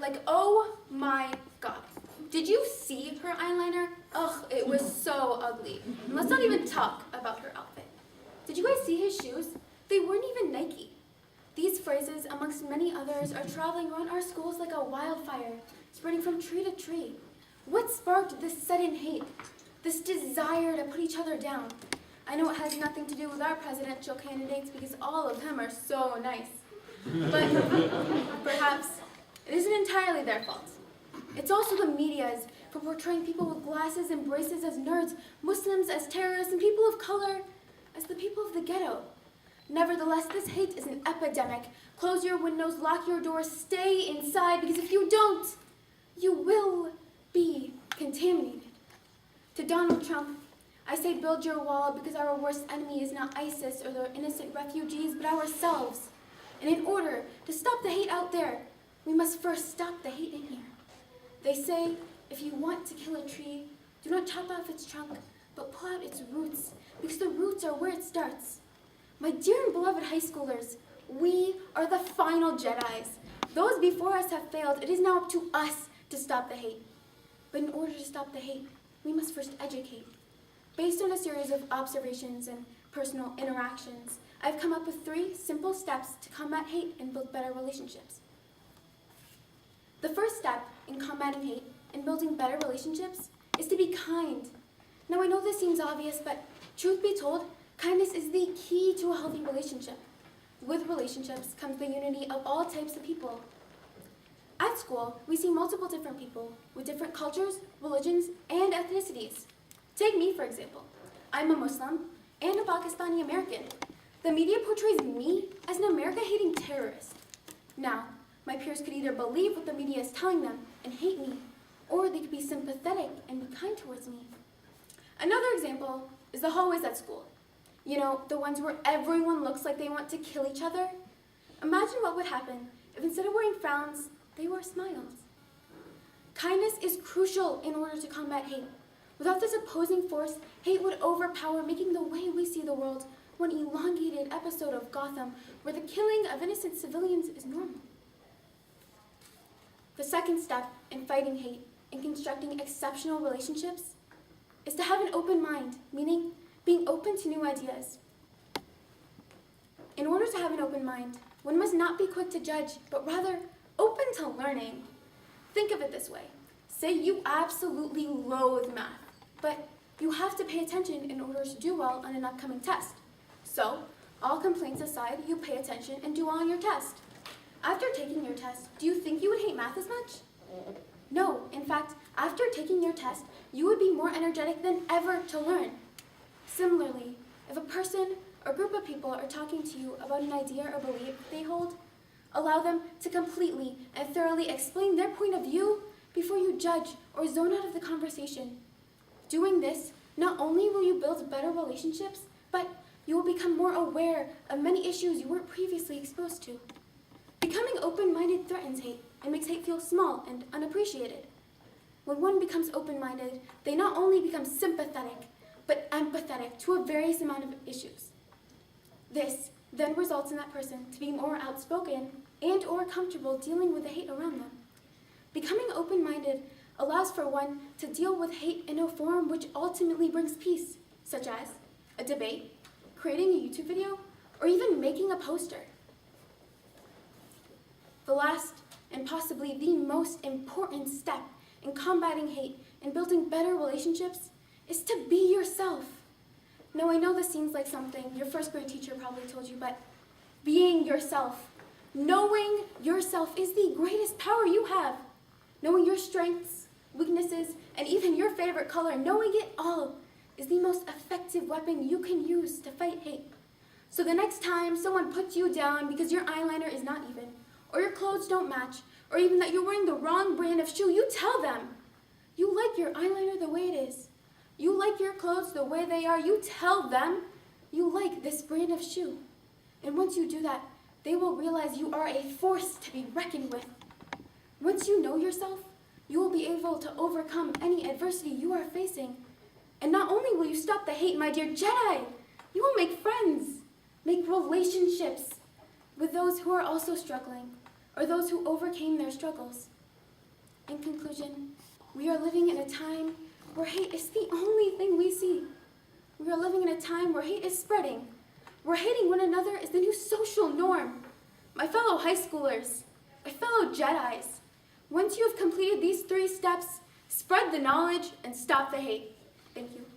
Like, oh my God. Did you see her eyeliner? Ugh, it was so ugly. And let's not even talk about her outfit. Did you guys see his shoes? They weren't even Nike. These phrases, amongst many others, are traveling around our schools like a wildfire, spreading from tree to tree. What sparked this sudden hate? This desire to put each other down? I know it has nothing to do with our presidential candidates because all of them are so nice. But perhaps it isn't entirely their fault. It's also the media's for portraying people with glasses and braces as nerds, Muslims as terrorists, and people of color as the people of the ghetto. Nevertheless, this hate is an epidemic. Close your windows, lock your doors, stay inside, because if you don't, you will be contaminated. To Donald Trump, I say build your wall because our worst enemy is not ISIS or the innocent refugees, but ourselves. And in order to stop the hate out there, we must first stop the hate in here. They say, if you want to kill a tree, do not chop off its trunk, but pull out its roots, because the roots are where it starts. My dear and beloved high schoolers, we are the final Jedis. Those before us have failed. It is now up to us to stop the hate. But in order to stop the hate, we must first educate. Based on a series of observations and personal interactions, I've come up with 3 simple steps to combat hate and build better relationships. The first step in combating hate and building better relationships is to be kind. Now I know this seems obvious, but truth be told, kindness is the key to a healthy relationship. With relationships comes the unity of all types of people. At school, we see multiple different people with different cultures, religions, and ethnicities. Take me, for example. I'm a Muslim and a Pakistani American. The media portrays me as an America-hating terrorist. Now, my peers could either believe what the media is telling them and hate me, or they could be sympathetic and be kind towards me. Another example is the hallways at school. You know, the ones where everyone looks like they want to kill each other. Imagine what would happen if instead of wearing frowns, they wore smiles. Kindness is crucial in order to combat hate. Without this opposing force, hate would overpower, making the way we see the world one elongated episode of Gotham where the killing of innocent civilians is normal. The second step in fighting hate and constructing exceptional relationships is to have an open mind, meaning being open to new ideas. In order to have an open mind, one must not be quick to judge, but rather open to learning. Think of it this way. Say you absolutely loathe math, but you have to pay attention in order to do well on an upcoming test. So, all complaints aside, you pay attention and do well on your test. After taking your test, do you think you would hate math as much? No, in fact, after taking your test, you would be more energetic than ever to learn. Similarly, if a person or group of people are talking to you about an idea or belief they hold, allow them to completely and thoroughly explain their point of view before you judge or zone out of the conversation. Doing this, not only will you build better relationships, but you will become more aware of many issues you weren't previously exposed to. Becoming open-minded threatens hate and makes hate feel small and unappreciated. When one becomes open-minded, they not only become sympathetic, but empathetic to a various amount of issues. This then results in that person to be more outspoken and or comfortable dealing with the hate around them. Becoming open-minded allows for one to deal with hate in a form which ultimately brings peace, such as a debate, creating a YouTube video, or even making a poster. The last and possibly the most important step in combating hate and building better relationships is to be yourself. Now, I know this seems like something your first grade teacher probably told you, but being yourself, knowing yourself is the greatest power you have. Knowing your strengths, weaknesses, and even your favorite color, knowing it all is the most effective weapon you can use to fight hate. So the next time someone puts you down because your eyeliner is not even, or your clothes don't match, or even that you're wearing the wrong brand of shoe, you tell them. You like your eyeliner the way it is. You like your clothes the way they are. You tell them you like this brand of shoe. And once you do that, they will realize you are a force to be reckoned with. Once you know yourself, you will be able to overcome any adversity you are facing. And not only will you stop the hate, my dear Jedi, you will make friends, make relationships with those who are also struggling, or those who overcame their struggles. In conclusion, we are living in a time where hate is the only thing we see. We are living in a time where hate is spreading, where hating one another is the new social norm. My fellow high schoolers, my fellow Jedis, once you have completed these 3 steps, spread the knowledge and stop the hate. Thank you.